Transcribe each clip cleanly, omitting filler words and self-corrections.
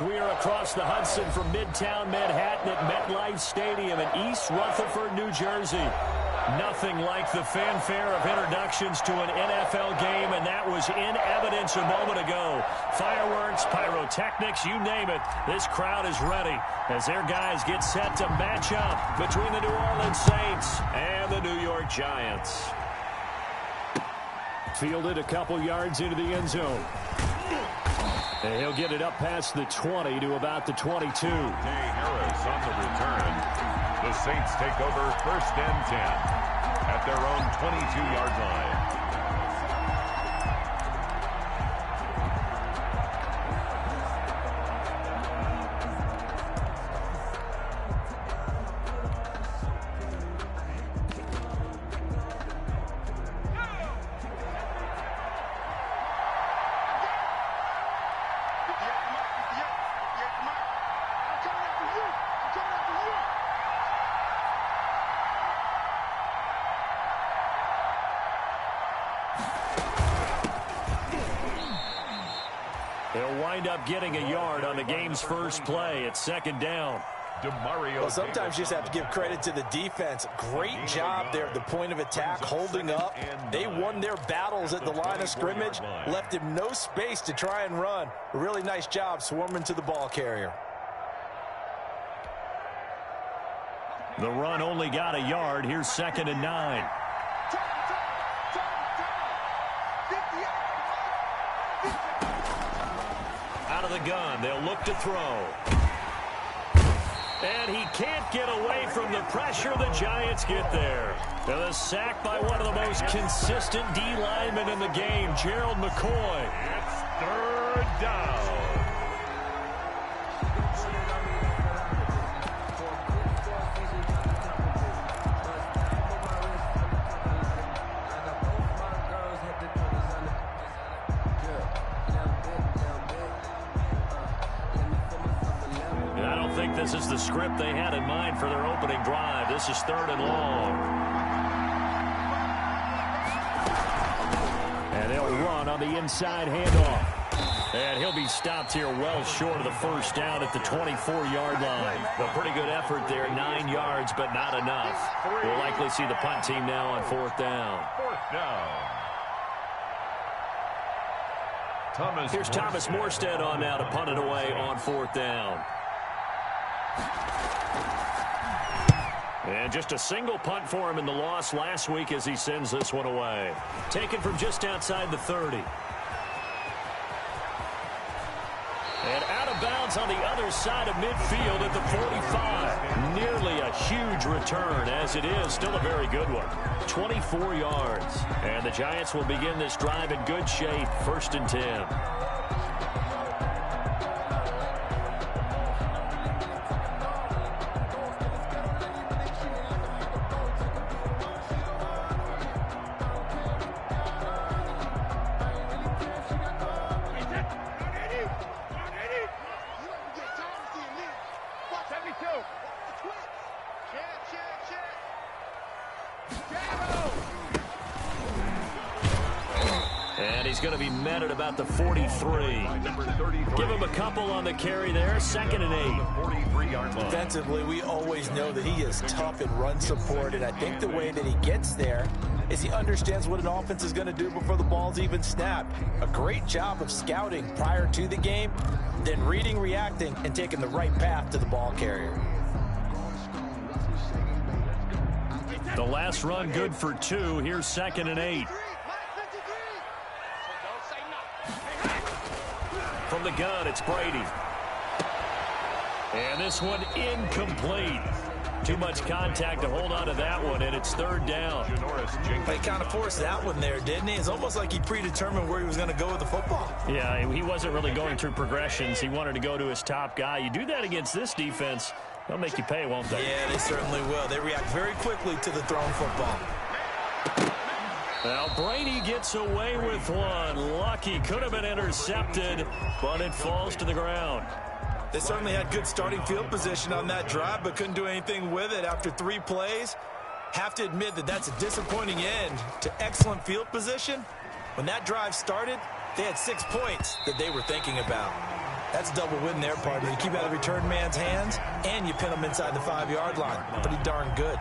We are across the Hudson from Midtown Manhattan at MetLife Stadium in East Rutherford, New Jersey. Nothing like the fanfare of introductions to an NFL game, and that was in evidence a moment ago. Fireworks, pyrotechnics, you name it. This crowd is ready as their guys get set to match up between the New Orleans Saints and the New York Giants. Fielded a couple yards into the end zone. And he'll get it up past the 20 to about the 22. Harris on the return. The Saints take over 1st and 10 at their own 22-yard line. They'll wind up getting a yard on the game's first play. It's 2nd down. Well, sometimes you just have to give credit to the defense. Great job there at the point of attack, holding up. They won their battles at the line of scrimmage, left him no space to try and run. A really nice job swarming to the ball carrier. The run only got a yard. Here's 2nd and 9. Out of the gun, they'll look to throw. And he can't get away from the pressure. The Giants get there. And a sack by one of the most consistent D linemen in the game, Gerald McCoy. It's 3rd down. This is the script they had in mind for their opening drive. This is 3rd and long. And they'll run on the inside handoff. And he'll be stopped here well short of the 1st down at the 24-yard line. A pretty good effort there, 9 yards, but not enough. We'll likely see the punt team now on 4th down. 4th down. Here's Thomas Morstead on now to punt it away on 4th down. And just a single punt for him in the loss last week as he sends this one away. Taken from just outside the 30. And out of bounds on the other side of midfield at the 45. Nearly a huge return, as it is still a very good one. 24 yards. And the Giants will begin this drive in good shape. 1st and 10. And he's going to be met at about the 43. Give him a couple on the carry there. 2nd and 8. Defensively, we always know that he is tough in run support, and I think the way that he gets there is he understands what an offense is going to do before the ball's even snapped. A great job of scouting prior to the game, then reading, reacting, and taking the right path to the ball carrier. The last run good for 2. Here's 2nd and 8. From the gun, it's Brady. And this one incomplete. Too much contact to hold on to that one, and it's 3rd down. He kind of forced that one there, didn't he? It's almost like he predetermined where he was going to go with the football. Yeah, he wasn't really going through progressions. He wanted to go to his top guy. You do that against this defense, they'll make you pay, won't they? Yeah, they certainly will. They react very quickly to the thrown football. Now Brady gets away with one. Lucky, could have been intercepted, but it falls to the ground. They certainly had good starting field position on that drive, but couldn't do anything with it after 3 plays. Have to admit that that's a disappointing end to excellent field position. When that drive started, they had 6 points that they were thinking about. That's a double win there, partner. You keep out of the return man's hands, and you pin him inside the 5-yard line. Pretty darn good.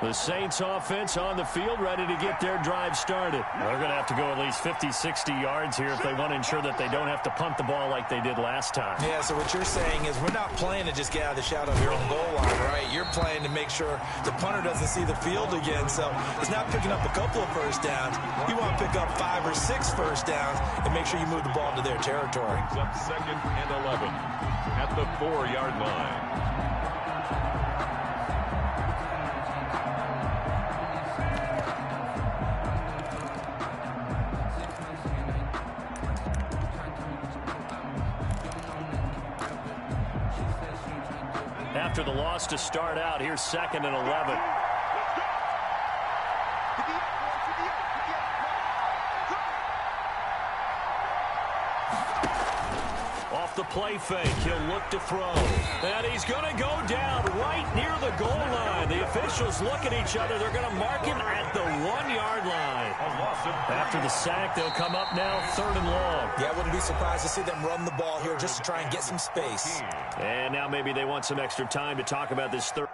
The Saints offense on the field, ready to get their drive started. They're going to have to go at least 50, 60 yards here if they want to ensure that they don't have to punt the ball like they did last time. Yeah, so what you're saying is we're not playing to just get out of the shadow of your own goal line, right? You're playing to make sure the punter doesn't see the field again. So it's not picking up a couple of first downs. You want to pick up 5 or 6 first downs and make sure you move the ball into their territory. Brings up 2nd and 11 at the 4-yard line. After the loss to start out, here's 2nd and 11. Off the play fake, he'll look to throw. And he's going to go down right near the goal line. The officials look at each other. They're going to mark him at the 1-yard line. After the sack, they'll come up now 3rd and long. Yeah, I wouldn't be surprised to see them run the ball here just to try and get some space. And now maybe they want some extra time to talk about this third.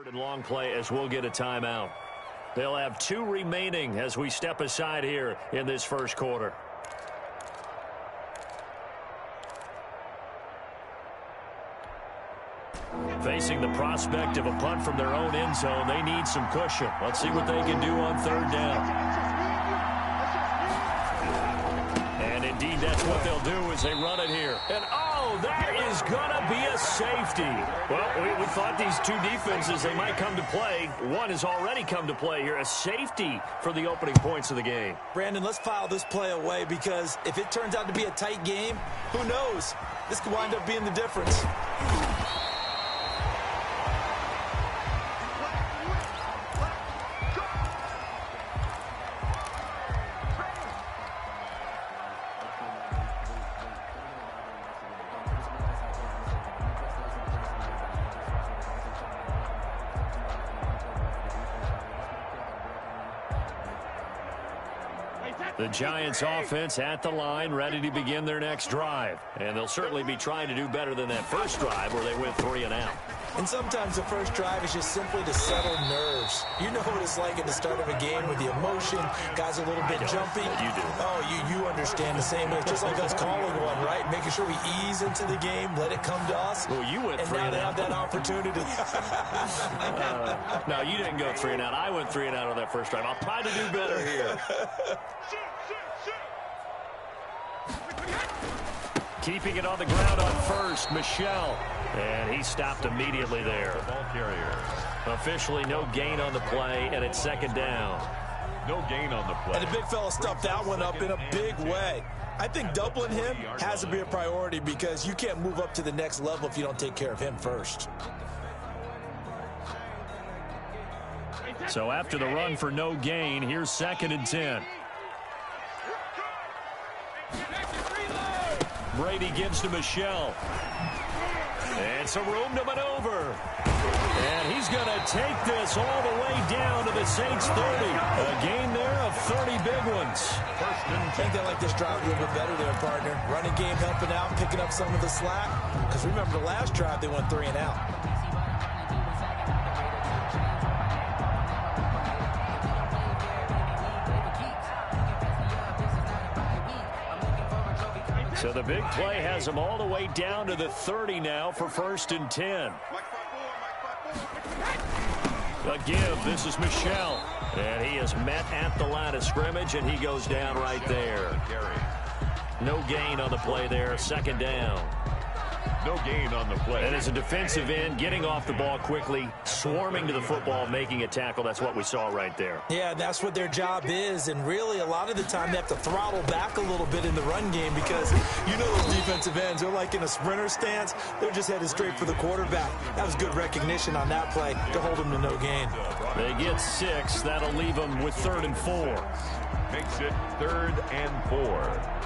And long play as we'll get a timeout. They'll have 2 remaining as we step aside here in this first quarter. Facing the prospect of a punt from their own end zone, they need some cushion. Let's see what they can do on 3rd down. And indeed, that's what they'll do as they run it here. And that is going to be a safety. Well, we thought these 2 defenses, they might come to play. One has already come to play here. A safety for the opening points of the game. Brandon, let's file this play away because if it turns out to be a tight game, who knows? This could wind up being the difference. The Giants offense at the line, ready to begin their next drive. And they'll certainly be trying to do better than that first drive where they went 3 and out. And sometimes the first drive is just simply to settle nerves. You know what it's like at the start of a game with the emotion. Guys are a little bit jumpy. You do. Oh, you understand the same way. It's just like us calling one, right? Making sure we ease into the game, let it come to us. Well, you went 3 and out. And now they have that opportunity. No, you didn't go 3 and out. I went 3 and out on that first drive. I'll try to do better here. Keeping it on the ground on first, Michelle. And he stopped immediately there. The ball carrier. Officially no gain on the play, and it's 2nd down. No gain on the play. And the big fella stuffed that one up in a big way. I think doubling him has to be a priority because you can't move up to the next level if you don't take care of him first. So after the run for no gain, here's 2nd and 10. Brady gives to Michelle. And some room to maneuver. And he's going to take this all the way down to the Saints 30. A gain there of 30 big ones. I think they like this drive a little bit better there, partner. Running game helping out, picking up some of the slack. Because remember, the last drive, they went 3 and out. So the big play has them all the way down to the 30 now for 1st and 10. A give. This is Michel. And he is met at the line of scrimmage, and he goes down right there. No gain on the play there. 2nd down. No gain on the play. And as a defensive end, getting off the ball quickly, swarming to the football, making a tackle. That's what we saw right there. Yeah, that's what their job is. And really, a lot of the time, they have to throttle back a little bit in the run game because, you know, those defensive ends, they're like in a sprinter stance. They're just headed straight for the quarterback. That was good recognition on that play to hold them to no gain. They get 6. That'll leave them with 3rd and 4. Makes it 3rd and 4.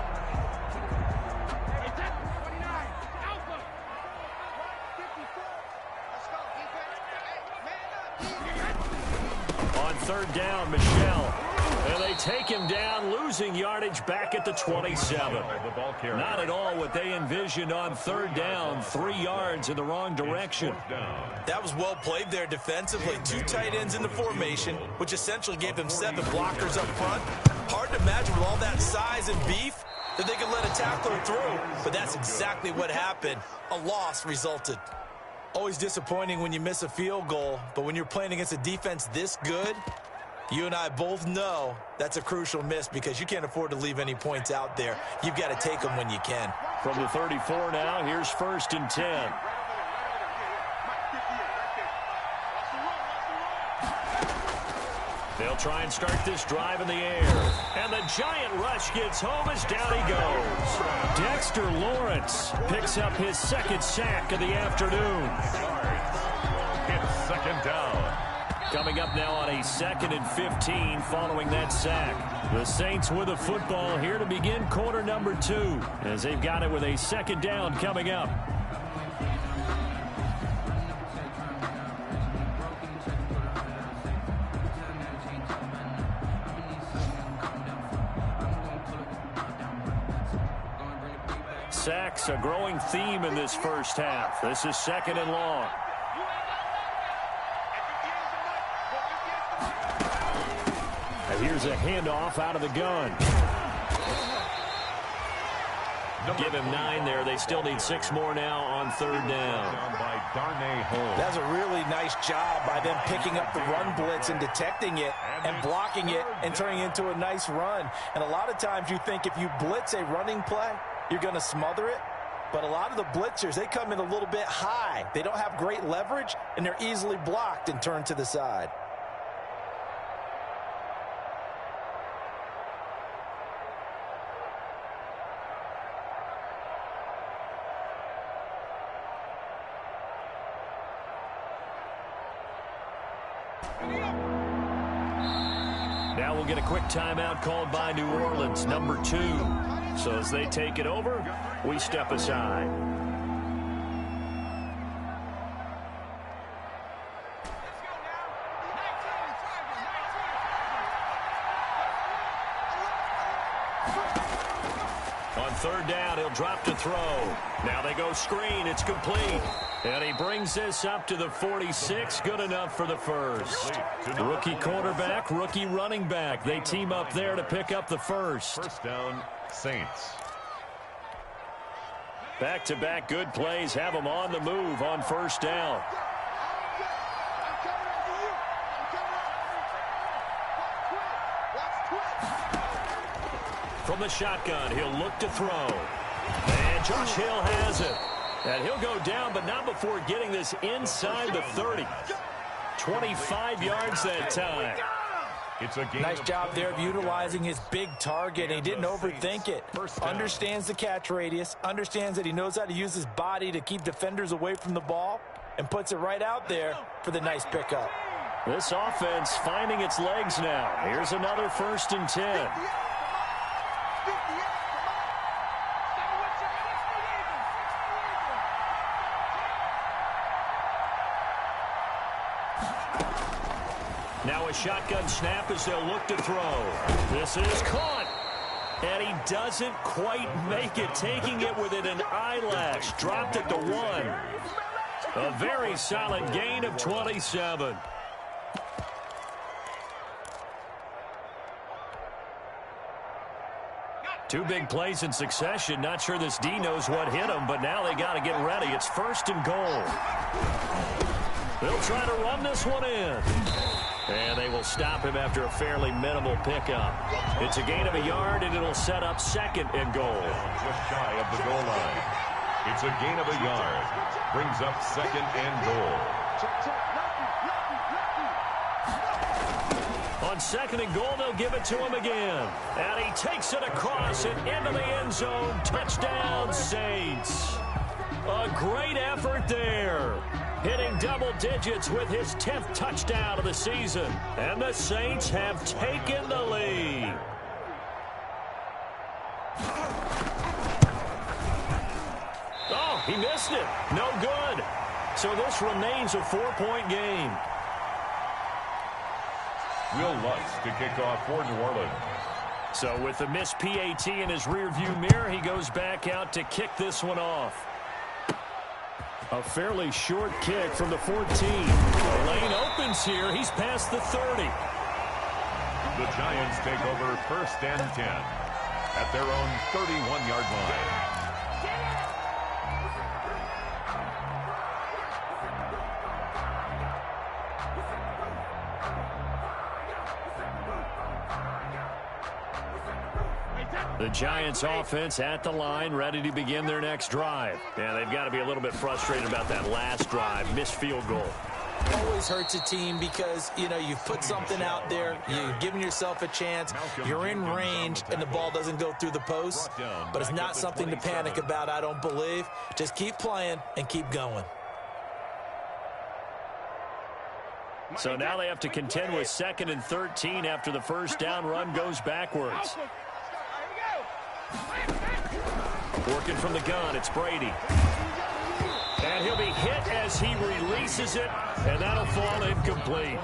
On 3rd down, Michel. And they take him down, losing yardage back at the 27. Not at all what they envisioned on 3rd down. 3 yards in the wrong direction. That was well played there defensively. 2 tight ends in the formation, which essentially gave them 7 blockers up front. Hard to imagine with all that size and beef that they could let a tackler through. But that's exactly what happened. A loss resulted. Always disappointing when you miss a field goal, but when you're playing against a defense this good, you and I both know that's a crucial miss because you can't afford to leave any points out there. You've got to take them when you can. From the 34 now, here's 1st and 10. They'll try and start this drive in the air. And the giant rush gets home as down he goes. Dexter Lawrence picks up his 2nd sack of the afternoon. It's 2nd down. Coming up now on a 2nd and 15 following that sack. The Saints with the football here to begin quarter number 2 as they've got it with a 2nd down coming up. Sacks, a growing theme in this first half. This is 2nd and long. And here's a handoff out of the gun. Give him 9 there. They still need 6 more now on 3rd down. That's a really nice job by them picking up the run blitz and detecting it and blocking it and turning it into a nice run. And a lot of times you think if you blitz a running play, you're going to smother it. But a lot of the blitzers, they come in a little bit high. They don't have great leverage, and they're easily blocked and turned to the side. Now we'll get a quick timeout called by New Orleans, number 2. So as they take it over, we step aside. On 3rd down, he'll drop to throw. Now they go screen. It's complete. And he brings this up to the 46. Good enough for the first. Rookie quarterback, rookie running back. They team up there to pick up the first. 1st down, Saints. Back-to-back good plays have them on the move on 1st down. From the shotgun, he'll look to throw. And Josh Hill has it. And he'll go down, but not before getting this inside the 30. 25 yards that time. It's a nice job there of utilizing his big target. He didn't overthink it. Understands the catch radius, understands that he knows how to use his body to keep defenders away from the ball, and puts it right out there for the nice pickup. This offense finding its legs now. Here's another 1st and 10. Now a shotgun snap as they'll look to throw. This is caught. And he doesn't quite make it, taking it within an eyelash. Dropped it to 1. A very solid gain of 27. Two big plays in succession. Not sure this D knows what hit him, but now they got to get ready. It's 1st and goal. They'll try to run this one in. And they will stop him after a fairly minimal pickup. It's a gain of a yard, and it'll set up 2nd and goal. Just shy of the goal line. It's a gain of a yard. Brings up 2nd and goal. On 2nd and goal, they'll give it to him again. And he takes it across and into the end zone. Touchdown, Saints. A great effort there. Hitting double digits with his 10th touchdown of the season. And the Saints have taken the lead. Oh, he missed it. No good. So this remains a 4-point game. Will Lutz to kick off for New Orleans. So with the missed PAT in his rearview mirror, he goes back out to kick this one off. A fairly short kick from the 14. The lane opens here. He's past the 30. The Giants take over 1st and 10 at their own 31-yard line. The Giants offense at the line, ready to begin their next drive. And they've got to be a little bit frustrated about that last drive, missed field goal. Always hurts a team because, you know, you've put something out there, you've given yourself a chance, you're in range, and the ball doesn't go through the post. But it's not something to panic about, I don't believe. Just keep playing and keep going. So now they have to contend with 2nd and 13 after the first down run goes backwards. Working from the gun, it's Brady. And he'll be hit as he releases it, and that'll fall incomplete.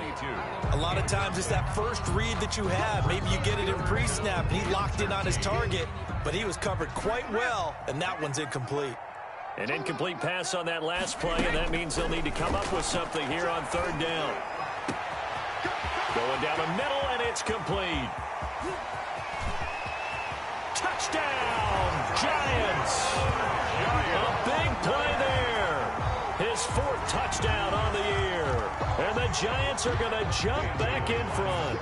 A lot of times it's that first read that you have. Maybe you get it in pre-snap, and he locked in on his target, but he was covered quite well, and that one's incomplete. An incomplete pass on that last play, and that means they'll need to come up with something here on 3rd down. Going down the middle, and it's complete. Touchdown, Giants. A big play there. His 4th touchdown on the year. And the Giants are going to jump back in front.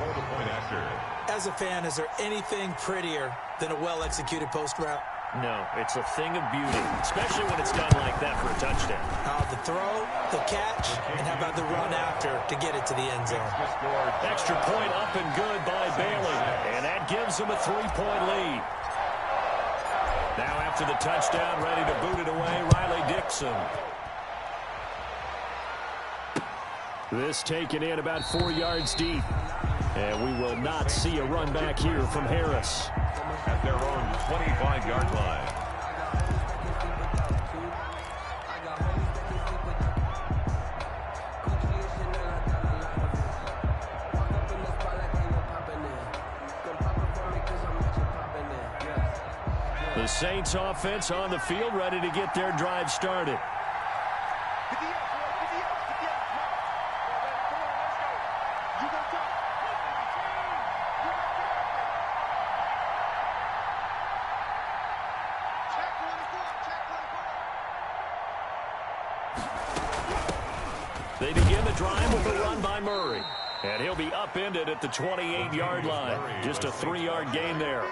As a fan, is there anything prettier than a well-executed post route? No, it's a thing of beauty, especially when it's done like that for a touchdown. The throw, the catch, and how about the run after to get it to the end zone? Extra point up and good by Bailey. And that gives him a 3-point lead. Now after the touchdown, ready to boot it away, Riley Dixon. This taken in about 4 yards deep. And we will not see a run back here from Harris. At their own 25-yard line. The Saints offense on the field, ready to get their drive started. They begin the drive with a run by Murray. And he'll be upended at the 28-yard line. Just a 3-yard gain there.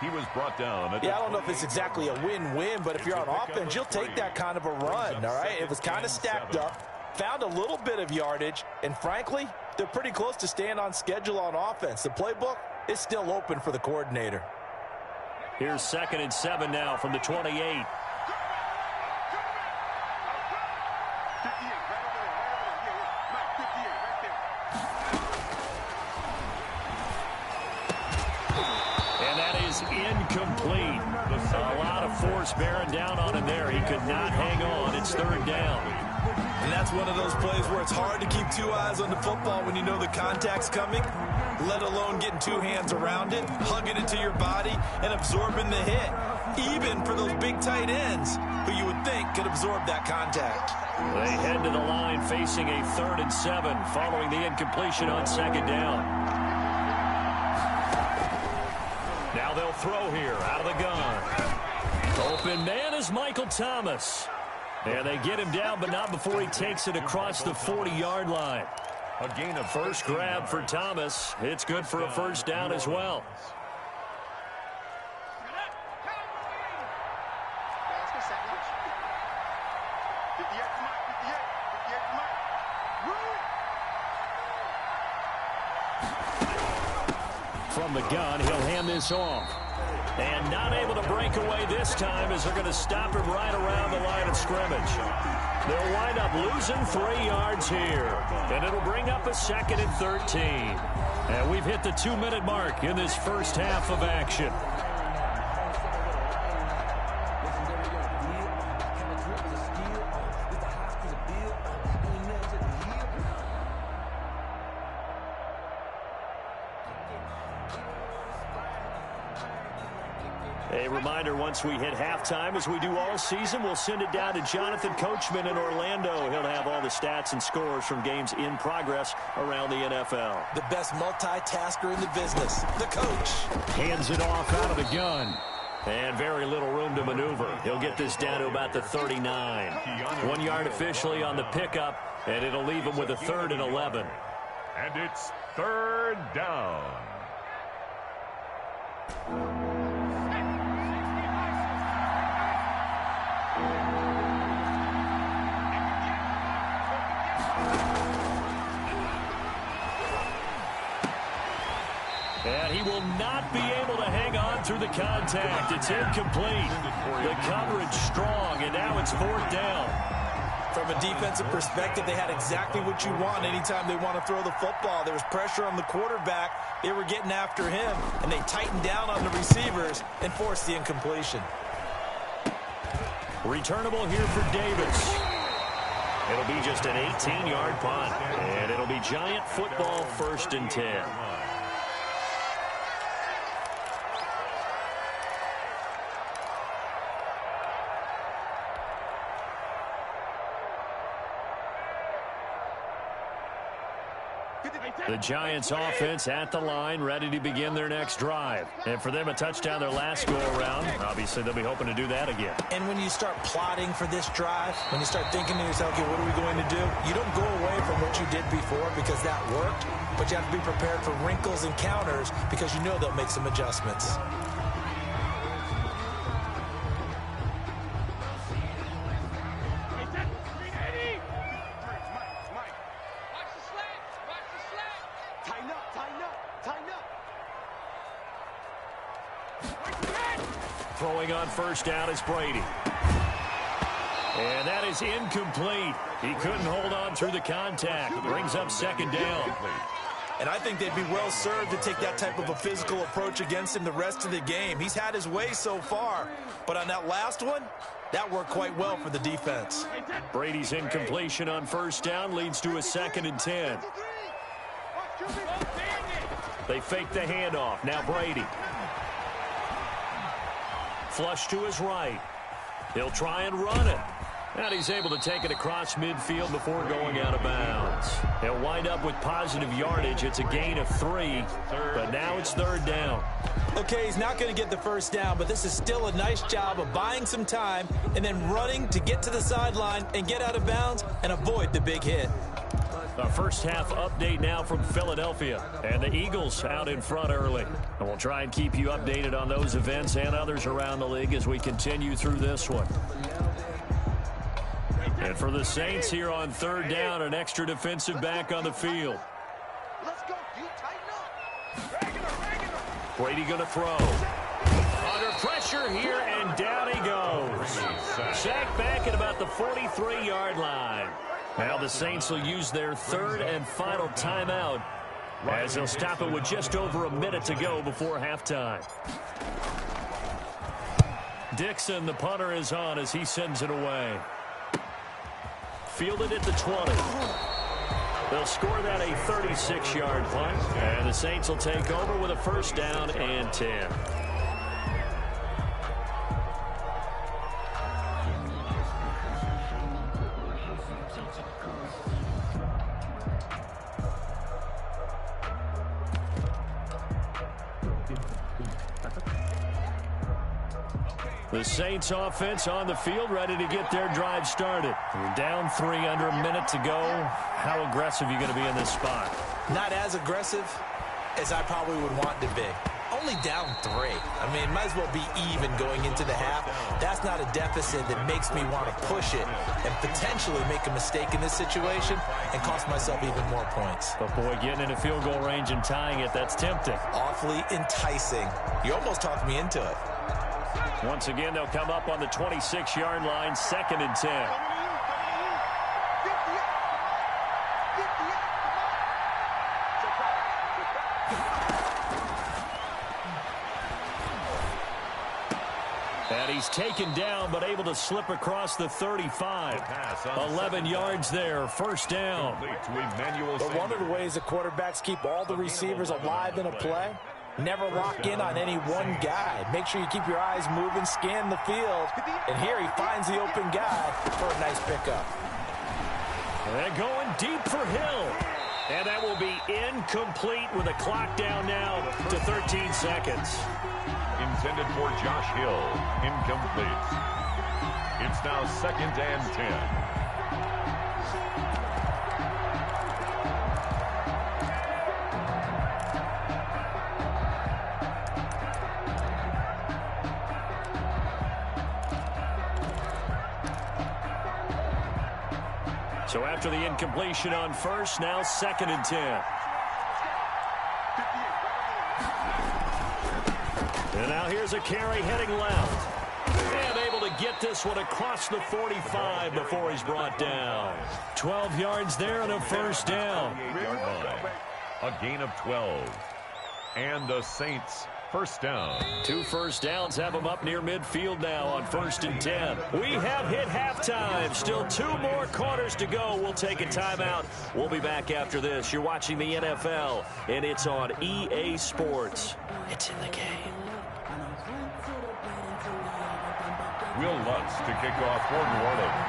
He was brought down. I don't know if it's exactly a win-win, but if you're on offense, you'll take that kind of a run, all right? It was kind of stacked up, found a little bit of yardage, and frankly, they're pretty close to staying on schedule on offense. The playbook is still open for the coordinator. Here's 2nd and 7 now from the 28. Incomplete. A lot of force bearing down on him there. He could not hang on. It's 3rd down. And that's one of those plays where it's hard to keep two eyes on the football when you know the contact's coming, let alone getting two hands around it, hugging it to your body, and absorbing the hit, even for those big tight ends who you would think could absorb that contact. They head to the line facing a 3rd and 7 following the incompletion on 2nd down. Now they'll throw here out of the gun. Open man is Michael Thomas. And they get him down, but not before he takes it across the 40-yard line. A gain of First grab for Thomas. It's good for a first down as well. From the gun, he'll hand this off. And not able to break away this time as they're going to stop him right around the line of scrimmage. They'll wind up losing 3 yards here. And it'll bring up a 2nd and 13. And we've hit the 2-minute mark in this first half of action. A reminder, once we hit halftime, as we do all season, we'll send it down to Jonathan Coachman in Orlando. He'll have all the stats and scores from games in progress around the NFL. The best multitasker in the business, the coach. Hands it off out of the gun. And very little room to maneuver. He'll get this down to about the 39. 1 yard officially on the pickup, and it'll leave him with a 3rd and 11. And it's 3rd down. And he will not be able to hang on through the contact. It's incomplete. The coverage strong, and now it's 4th down. From a defensive perspective, they had exactly what you want anytime they want to throw the football. There was pressure on the quarterback. They were getting after him, and they tightened down on the receivers and forced the incompletion. Returnable here for Davis. It'll be just an 18-yard punt, and it'll be Giant football 1st and 10. The Giants offense at the line, ready to begin their next drive. And for them, a touchdown their last go-around. Obviously, they'll be hoping to do that again. And when you start plotting for this drive, when you start thinking to yourself, okay, what are we going to do? You don't go away from what you did before because that worked, but you have to be prepared for wrinkles and counters because you know they'll make some adjustments. Throwing on first down is Brady. And that is incomplete. He couldn't hold on through the contact. It brings up 2nd down. And I think they'd be well served to take that type of a physical approach against him the rest of the game. He's had his way so far, but on that last one, that worked quite well for the defense. Brady's incompletion on first down leads to a 2nd and 10. They fake the handoff. Now Brady. Flush to his right. He'll try and run it. And he's able to take it across midfield before going out of bounds. He'll wind up with positive yardage. It's a gain of 3, but now it's 3rd down. Okay, he's not going to get the first down, but this is still a nice job of buying some time and then running to get to the sideline and get out of bounds and avoid the big hit. A first half update now from Philadelphia, and the Eagles out in front early. And we'll try and keep you updated on those events and others around the league as we continue through this one. And for the Saints here on 3rd down, an extra defensive back on the field. Brady going to throw. Under pressure here, and down he goes. Sacked back at about the 43-yard line. Now the Saints will use their 3rd and final timeout as they'll stop it with just over a minute to go before halftime. Dixon, the punter, is on as he sends it away. fielded at the 20. They'll score that a 36-yard punt, and the Saints will take over with a first down and 10. The Saints offense on the field, ready to get their drive started. We're down 3 under a minute to go. How aggressive are you going to be in this spot? Not as aggressive as I probably would want to be. Only down 3. I mean, might as well be even going into the half. That's not a deficit that makes me want to push it and potentially make a mistake in this situation and cost myself even more points. But, boy, getting into field goal range and tying it, that's tempting. Awfully enticing. You almost talked me into it. Once again, they'll come up on the 26-yard line, 2nd and 10. And he's taken down, but able to slip across the 35. 11 yards there, first down. But one of the ways the quarterbacks keep all the receivers alive in a play, never lock in on any one guy. Make sure you keep your eyes moving, scan the field. And here he finds the open guy for a nice pickup. They're going deep for Hill. And that will be incomplete with a clock down now to 13 seconds. Intended for Josh Hill. Incomplete. It's now 2nd and 10. So after the incompletion on first, now 2nd and 10. And now here's a carry heading left. And able to get this one across the 45 before he's brought down. 12 yards there and a first down. A gain of 12. And the Saints first down. 2 first downs have them up near midfield now on 1st and 10. We have hit halftime. Still 2 more quarters to go. We'll take a timeout. We'll be back after this. You're watching the NFL, and it's on EA Sports. It's in the game. Will Lutz to kick off for New Orleans.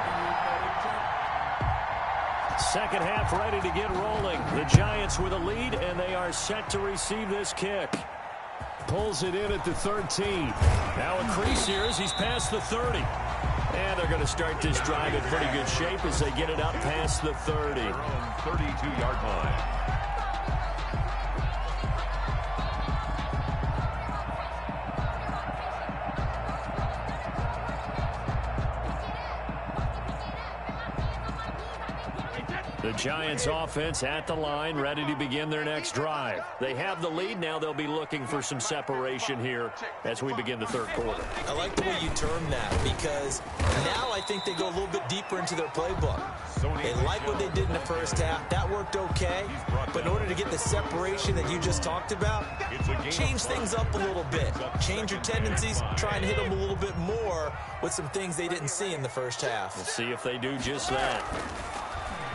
Second half ready to get rolling. The Giants with a lead, and they are set to receive this kick. Pulls it in at the 13. Now a crease here as he's past the 30. And they're going to start this drive in pretty good shape as they get it up past the 30. 32-yard line. The Giants offense at the line, ready to begin their next drive. They have the lead. Now they'll be looking for some separation here as we begin the third quarter. I like the way you term that because now I think they go a little bit deeper into their playbook. They like what they did in the first half. That worked okay. But in order to get the separation that you just talked about, change things up a little bit. Change your tendencies. Try and hit them a little bit more with some things they didn't see in the first half. We'll see if they do just that.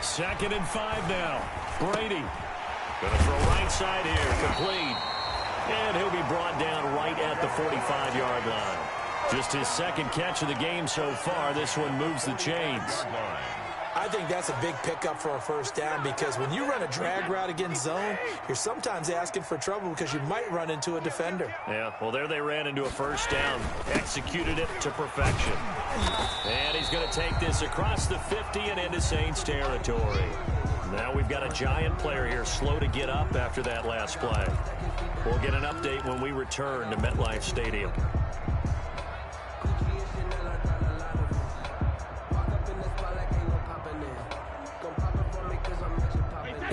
2nd and 5 now. Brady going to throw right side here. Complete. And he'll be brought down right at the 45-yard line. Just his 2nd catch of the game so far. This one moves the chains. I think that's a big pickup for a first down because when you run a drag route against zone, you're sometimes asking for trouble because you might run into a defender. Yeah, well, there they ran into a first down. Executed it to perfection. And he's going to take this across the 50 and into Saints territory. Now we've got a Giant player here slow to get up after that last play. We'll get an update when we return to MetLife Stadium.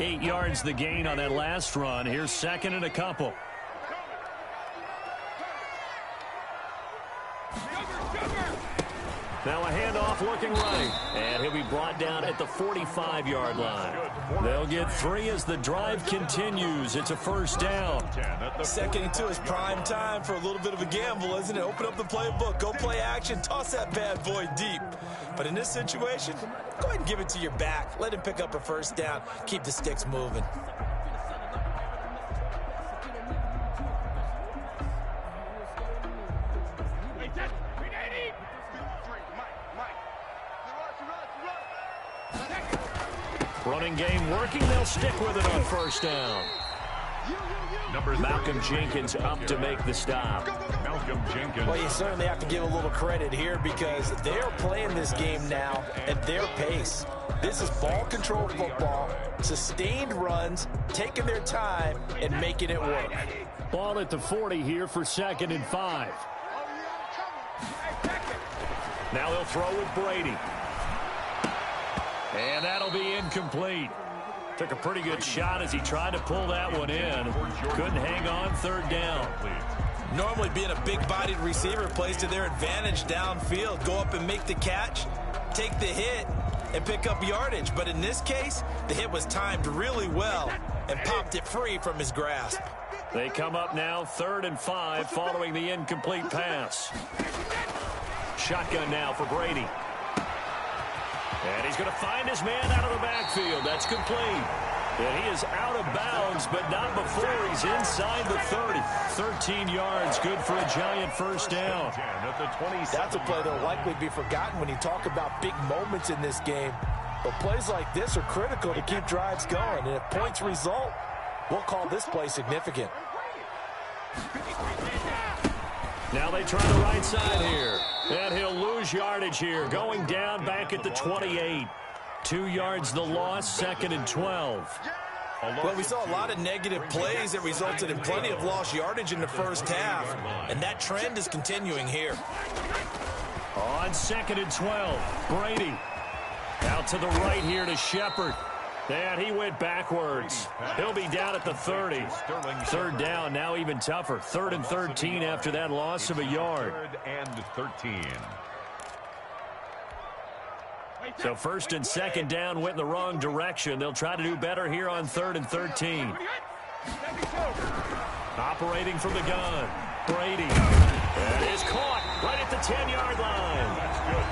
8 yards the gain on that last run. Here's 2nd and a couple. Now a handoff off looking right. And he'll be brought down at the 45-yard line. They'll get 3 as the drive continues. It's a first down. 2nd and 2 is prime time for a little bit of a gamble, isn't it? Open up the playbook, go play action, toss that bad boy deep. But in this situation, go ahead and give it to your back. Let him pick up a first down. Keep the sticks moving. Running game working. They'll stick with it on first down. Malcolm Jenkins up to make the stop. Malcolm Jenkins. Well, you certainly have to give a little credit here because they're playing this game now at their pace. This is ball control football, sustained runs, taking their time, and making it work. Ball at the 40 here for 2nd and 5. Now they'll throw with Brady. And that'll be incomplete. Took a pretty good shot as he tried to pull that one in. Couldn't hang on 3rd down. Normally being a big-bodied receiver plays to their advantage downfield. Go up and make the catch, take the hit, and pick up yardage. But in this case, the hit was timed really well and popped it free from his grasp. They come up now 3rd and 5 following the incomplete pass. Shotgun now for Brady. And he's going to find his man out of the backfield. That's complete. And he is out of bounds, but not before he's inside the 30. 13 yards, good for a Giant first down. That's a play that will likely be forgotten when you talk about big moments in this game. But plays like this are critical to keep drives going. And if points result, we'll call this play significant. Now they try the right side here. And he'll lose yardage here. Going down back at the 28. 2 yards the loss, 2nd and 12. Well, we saw a lot of negative plays that resulted in plenty of lost yardage in the first half. And that trend is continuing here. On 2nd and 12, Brady. Out to the right here to Shepard. And he went backwards. He'll be down at the 30. 3rd down, now even tougher. 3rd and 13 after that loss of a yard. 3rd and 13. So 1st and 2nd down went in the wrong direction. They'll try to do better here on 3rd and 13. Operating from the gun, Brady. And is caught right at the 10-yard line.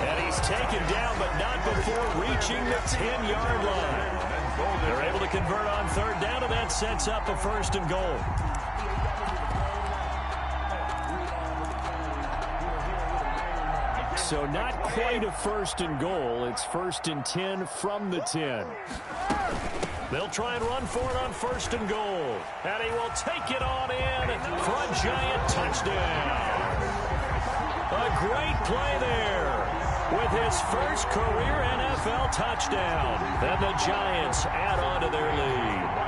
And he's taken down, but not before reaching the 10-yard line. They're able to convert on 3rd down, and that sets up a 1st and goal. So not quite a 1st and goal. It's 1st and 10 from the 10. They'll try and run for it on 1st and goal. And he will take it on in for a Giant touchdown. A great play there with his first career NFL touchdown. And the Giants add on to their lead.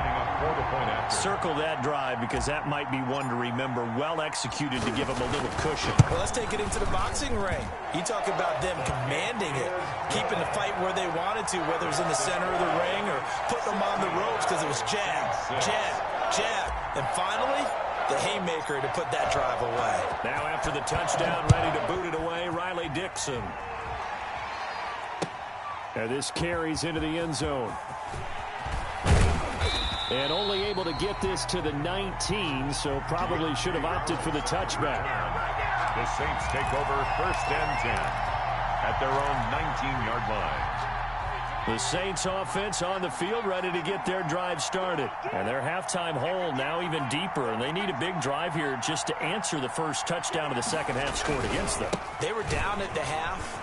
Circle that drive because that might be one to remember. Well executed to give him a little cushion. Well, let's take it into the boxing ring. You talk about them commanding it, keeping the fight where they wanted to, whether it was in the center of the ring or putting them on the ropes because it was jab, jab, jab. And finally, the haymaker to put that drive away. Now after the touchdown, ready to boot it away, Riley Dixon. And this carries into the end zone. And only able to get this to the 19, so probably should have opted for the touchback. The Saints take over 1st and 10 at their own 19-yard line. The Saints offense on the field ready to get their drive started. And their halftime hole now even deeper, and they need a big drive here just to answer the first touchdown of the second half scored against them. They were down at the half.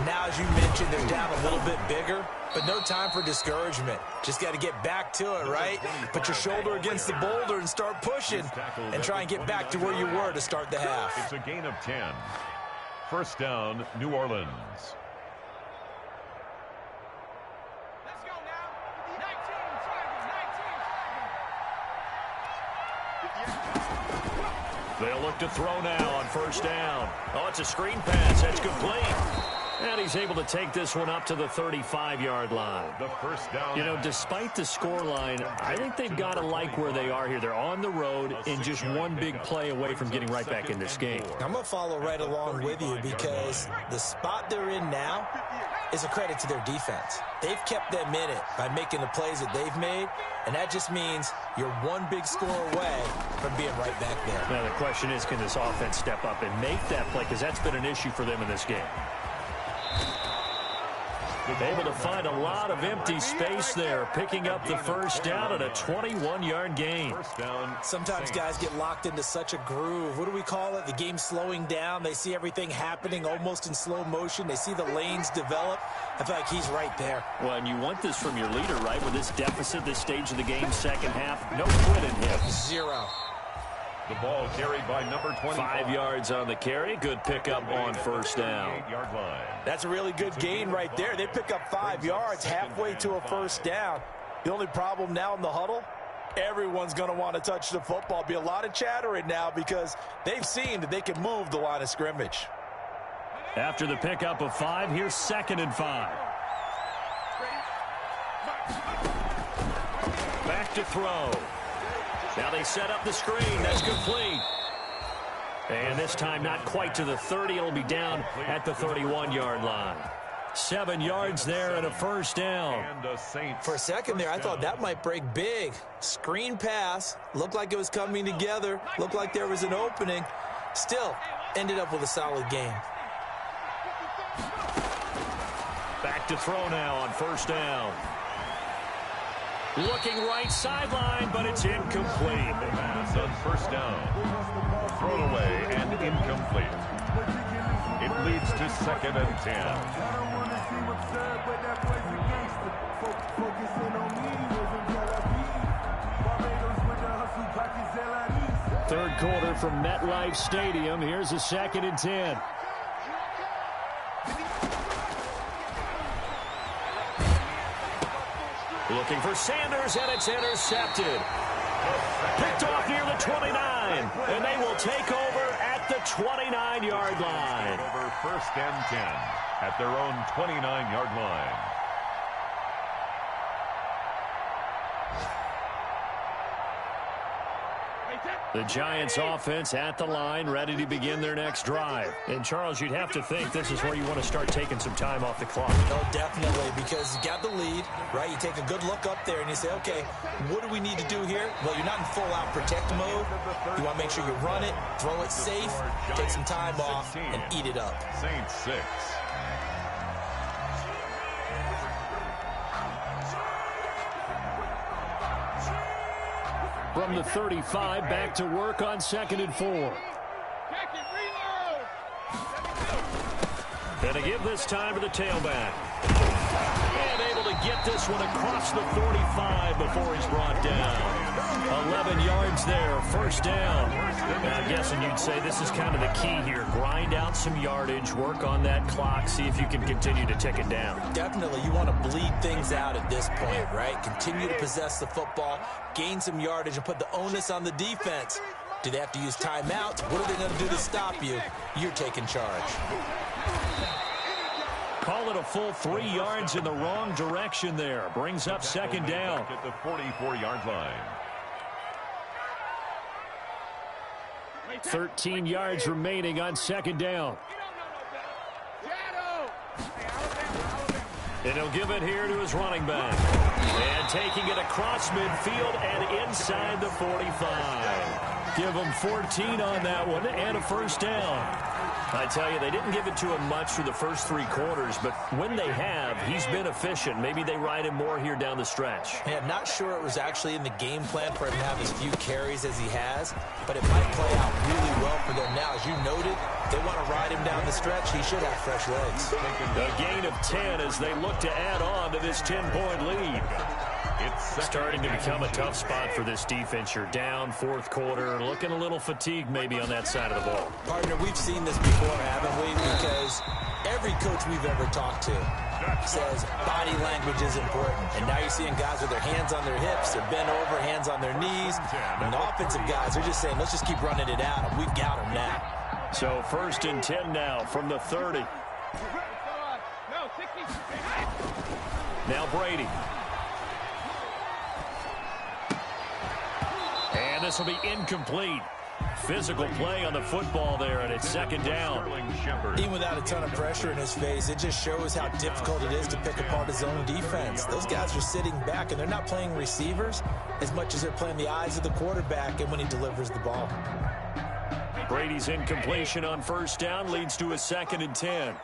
Now, as you mentioned, they're down a little bit bigger, but no time for discouragement. Just got to get back to it, right? Put your shoulder against the boulder and start pushing and try and get back to where you were to start the half. It's a gain of 10. 1st down, New Orleans. Let's go now. 19. They'll look to throw now on 1st down. Oh, it's a screen pass. That's complete. And he's able to take this one up to the 35-yard line. The first down. You know, despite the scoreline, I think they've got to like where they are here. They're on the road and just one big play away from getting right back in this game. I'm going to follow right along with you because the spot they're in now is a credit to their defense. They've kept them in it by making the plays that they've made, and that just means you're one big score away from being right back there. Now, the question is, can this offense step up and make that play? Because that's been an issue for them in this game. Able to find a lot of empty space there, picking up the first down at a 21-yard gain. Sometimes guys get locked into such a groove. What do we call it? The game's slowing down. They see everything happening almost in slow motion. They see the lanes develop. I feel like he's right there. Well, and you want this from your leader, right? With this deficit, this stage of the game, second half, no quit in him. 0. The ball carried by number 20. 5 yards on the carry. Good pickup on first down. That's a really good gain right there. They pick up 5 yards halfway to a first down. The only problem now in the huddle, everyone's going to want to touch the football. Be a lot of chattering now because they've seen that they can move the line of scrimmage. After the pickup of 5, here's 2nd and 5. Back to throw. Now they set up the screen. That's complete. And this time not quite to the 30. It'll be down at the 31-yard line. 7 yards there and a first down. For a second there, I thought that might break big. Screen pass. Looked like it was coming together. Looked like there was an opening. Still ended up with a solid game. Back to throw now on first down. Looking right sideline, but it's incomplete. Pass on first down. Thrown away and incomplete. It leads to 2nd and 10. Third quarter from MetLife Stadium. Here's a 2nd and 10. Looking for Sanders, and it's intercepted. Picked off near the 29, and they will take over at the 29-yard line. Over 1st and 10 at their own 29-yard line. The Giants offense at the line, ready to begin their next drive. And, Charles, you'd have to think this is where you want to start taking some time off the clock. Oh, definitely, because you got the lead, right? You take a good look up there and you say, okay, what do we need to do here? Well, you're not in full-out protect mode. You want to make sure you run it, throw it safe, take some time off, and eat it up. Saints 6. From the 35, back to work on 2nd and 4. And to give this time to the tailback. And able to get this one across the 45 before he's brought down. 11 yards there, first down. And I'm guessing you'd say this is kind of the key here. Grind out some yardage, work on that clock, see if you can continue to tick it down. Definitely, you want to bleed things out at this point, right? Continue to possess the football, gain some yardage, and put the onus on the defense. Do they have to use timeouts? What are they going to do to stop you? You're taking charge. Call it a full 3 yards in the wrong direction there. Brings up 2nd down. At the 44-yard line. 13 yards remaining on 2nd down. And he'll give it here to his running back. And taking it across midfield and inside the 45. Give him 14 on that one and a first down. I tell you, they didn't give it to him much through the first 3 quarters, but when they have, he's been efficient. Maybe they ride him more here down the stretch. Yeah, I'm not sure it was actually in the game plan for him to have as few carries as he has, but it might play out really well for them now. As you noted, if they want to ride him down the stretch, he should have fresh legs. A gain of 10 as they look to add on to this 10-point lead. It's starting to become a tough spot for this defense. You're down 4th quarter, looking a little fatigued maybe on that side of the ball. Partner, we've seen this before, haven't we? Because every coach we've ever talked to says body language is important. And now you're seeing guys with their hands on their hips, they're bent over, hands on their knees. And the offensive guys are just saying, let's just keep running it at them. We've got them now. So 1st and 10 now from the 30. Now Brady. And this will be incomplete. Physical play on the football there, and it's second down. Even without a ton of pressure in his face, it just shows how difficult it is to pick apart his own defense. Those guys are sitting back, and they're not playing receivers as much as they're playing the eyes of the quarterback and when he delivers the ball. Brady's incompletion on first down leads to a 2nd and 10.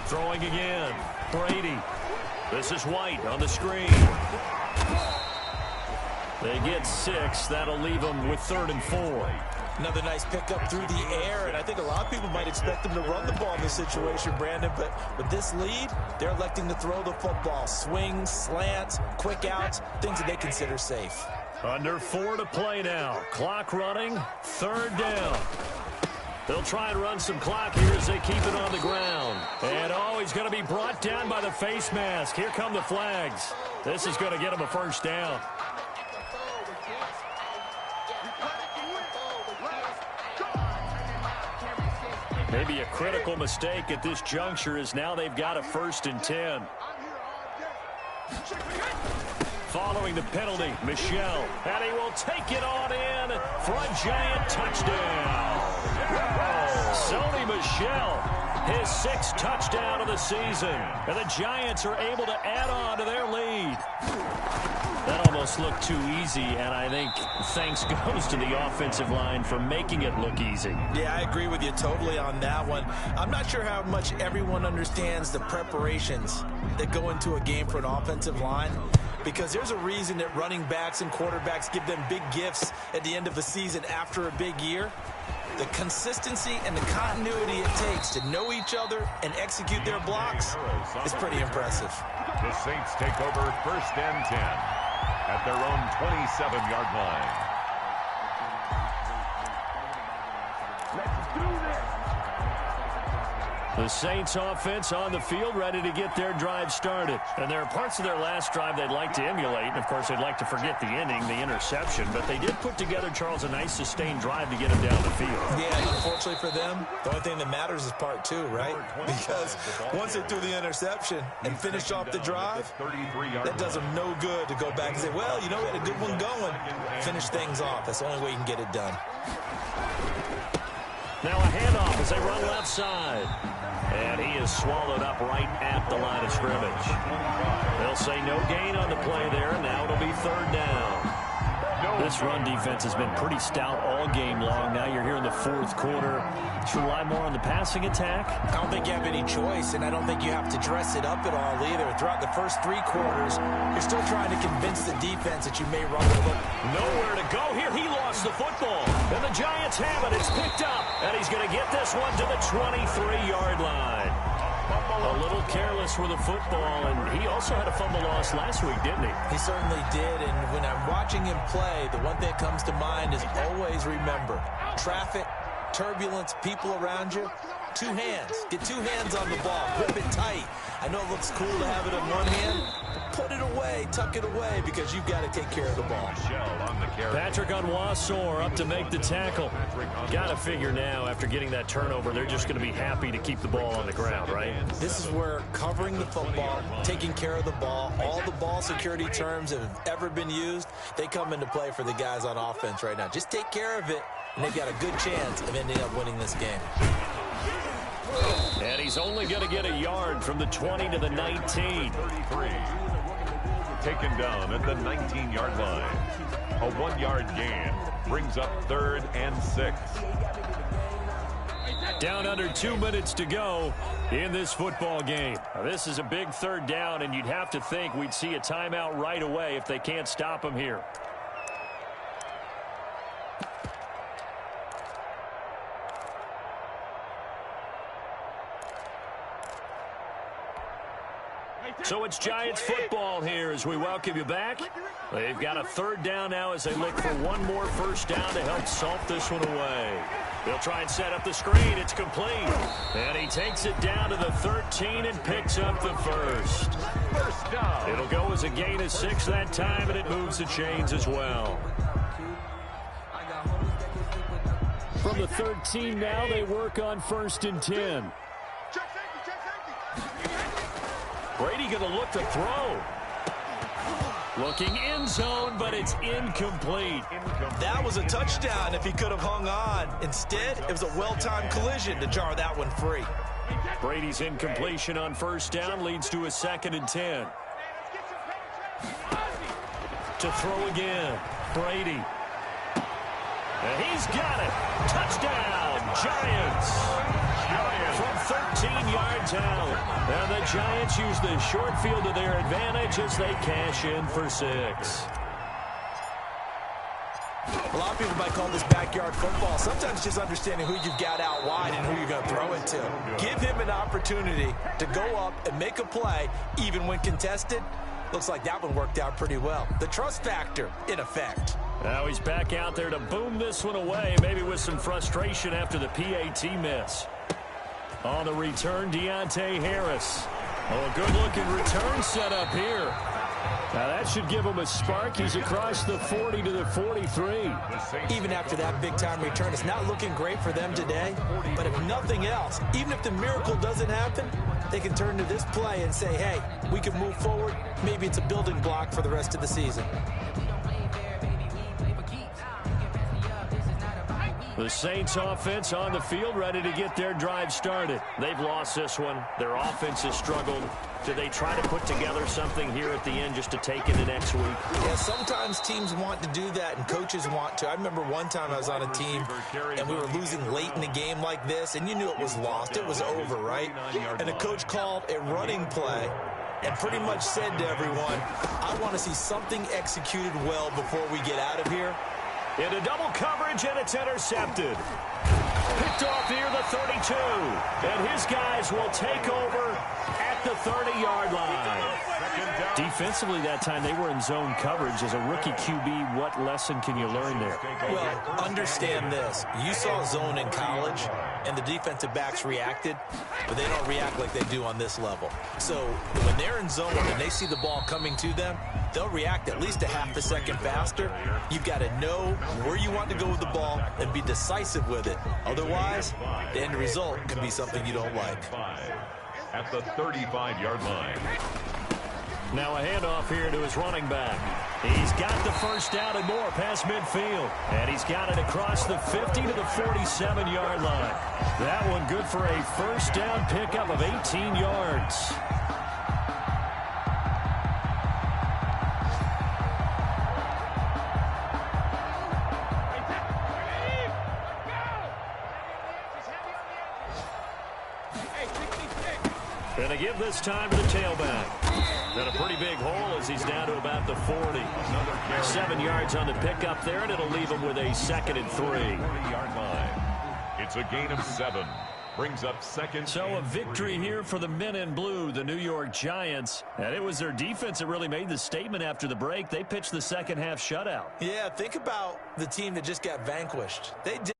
Throwing again. Brady. This is White on the screen. They get 6. That'll leave them with 3rd and 4. Another nice pickup through the air, and I think a lot of people might expect them to run the ball in this situation, Brandon, but with this lead, they're electing to throw the football. Swings, slants, quick outs, things that they consider safe. Under 4 to play now. Clock running. 3rd down. They'll try and run some clock here as they keep it on the ground. And, he's going to be brought down by the face mask. Here come the flags. This is going to get him a 1st down. Maybe a critical mistake at this juncture is now they've got a 1st and 10. Following the penalty, Michel. And he will take it on in for a giant touchdown. Sony Michel, his 6th touchdown of the season. And the Giants are able to add on to their lead. That almost looked too easy, and I think thanks goes to the offensive line for making it look easy. Yeah, I agree with you totally on that one. I'm not sure how much everyone understands the preparations that go into a game for an offensive line, because there's a reason that running backs and quarterbacks give them big gifts at the end of the season after a big year. The consistency and the continuity it takes to know each other and execute their blocks is pretty impressive. The Saints take over 1st and 10 at their own 27-yard line. Let's do this. The Saints offense on the field, ready to get their drive started. And there are parts of their last drive they'd like to emulate. And, of course, they'd like to forget the ending, the interception. But they did put together, Charles, a nice sustained drive to get them down the field. Yeah, unfortunately for them, the only thing that matters is part 2, right? Because once they threw the interception and finished off the drive, that does them no good to go back and say, well, you know, we had a good one going. Finish things off. That's the only way you can get it done. Now a handoff as they run left side. And he is swallowed up right at the line of scrimmage. They'll say no gain on the play there, and now it'll be 3rd down. This run defense has been pretty stout all game long. Now you're here in the 4th quarter. Should rely more on the passing attack? I don't think you have any choice, and I don't think you have to dress it up at all either. Throughout the first 3 quarters, you're still trying to convince the defense that you may run the football. Nowhere to go here. He lost the football. And the Giants have it. It's picked up. And he's going to get this one to the 23-yard line. A little careless with the football, and he also had a fumble loss last week, didn't he? He certainly did, and when I'm watching him play, the one thing that comes to mind is always remember, traffic, turbulence, people around you, 2 hands. Get 2 hands on the ball. Grip it tight. I know it looks cool to have it in one hand. Put it away. Tuck it away because you've got to take care of the ball. Patrick Onwuasor up to make the tackle. Got to figure now after getting that turnover, they're just going to be happy to keep the ball on the ground, right? This is where covering the football, taking care of the ball, all the ball security terms that have ever been used, they come into play for the guys on offense right now. Just take care of it, and they've got a good chance of ending up winning this game. And he's only going to get a yard from the 20 to the 19. 33. Taken down at the 19-yard line. A 1-yard gain brings up 3rd and 6. Down under 2 minutes to go in this football game. Now, this is a big 3rd down, and you'd have to think we'd see a timeout right away if they can't stop him here. So it's Giants football here as we welcome you back. They've got a 3rd down now as they look for one more 1st down to help salt this one away. They'll try and set up the screen. It's complete. And he takes it down to the 13 and picks up the 1st down. It'll go as a gain of 6 that time, and it moves the chains as well. From the 13 now, they work on 1st and 10. Brady going to look to throw. Looking end zone, but it's incomplete. That was a touchdown if he could have hung on. Instead, it was a well-timed collision to jar that one free. Brady's incompletion on 1st down leads to a 2nd and 10. To throw again, Brady. And he's got it. Touchdown, Giants. From 13 yards out. And the Giants use the short field to their advantage as they cash in for 6. A lot of people might call this backyard football. Sometimes just understanding who you've got out wide and who you're going to throw it to. Give him an opportunity to go up and make a play, even when contested. Looks like that one worked out pretty well. The trust factor, in effect. Now he's back out there to boom this one away, maybe with some frustration after the PAT miss. On the return, Deontay Harris. Oh, a good-looking return set up here. Now that should give him a spark. He's across the 40 to the 43. Even after that big-time return, it's not looking great for them today. But if nothing else, even if the miracle doesn't happen, they can turn to this play and say, hey, we can move forward. Maybe it's a building block for the rest of the season. The Saints offense on the field, ready to get their drive started. They've lost this one. Their offense has struggled. Do they try to put together something here at the end just to take into next week? Yeah, sometimes teams want to do that and coaches want to. I remember one time I was on a team and we were losing late in a game like this, and you knew it was lost. It was over, right? And the coach called a running play and pretty much said to everyone, I want to see something executed well before we get out of here. Into double coverage, and it's intercepted. Picked off near the 32. And his guys will take over at the 30-yard line. Defensively that time, they were in zone coverage. As a rookie QB, what lesson can you learn there? Well, understand this. You saw zone in college, and the defensive backs reacted, but they don't react like they do on this level. So when they're in zone and they see the ball coming to them, they'll react at least a half a second faster. You've got to know where you want to go with the ball and be decisive with it. Otherwise, the end result can be something you don't like. At the 35-yard line. Now a handoff here to his running back. He's got the first down and more past midfield. And he's got it across the 50 to the 47-yard line. That one good for a first down pickup of 18 yards. And to give this time to the tailback. And a pretty big hole as he's down to about the 40. 7 yards on the pickup there, and it'll leave him with a 2nd and 3. 40-yard line. It's a gain of 7. Brings up 2nd. So a victory here for the men in blue, the New York Giants. And it was their defense that really made the statement after the break. They pitched the second half shutout. Yeah, think about the team that just got vanquished. They did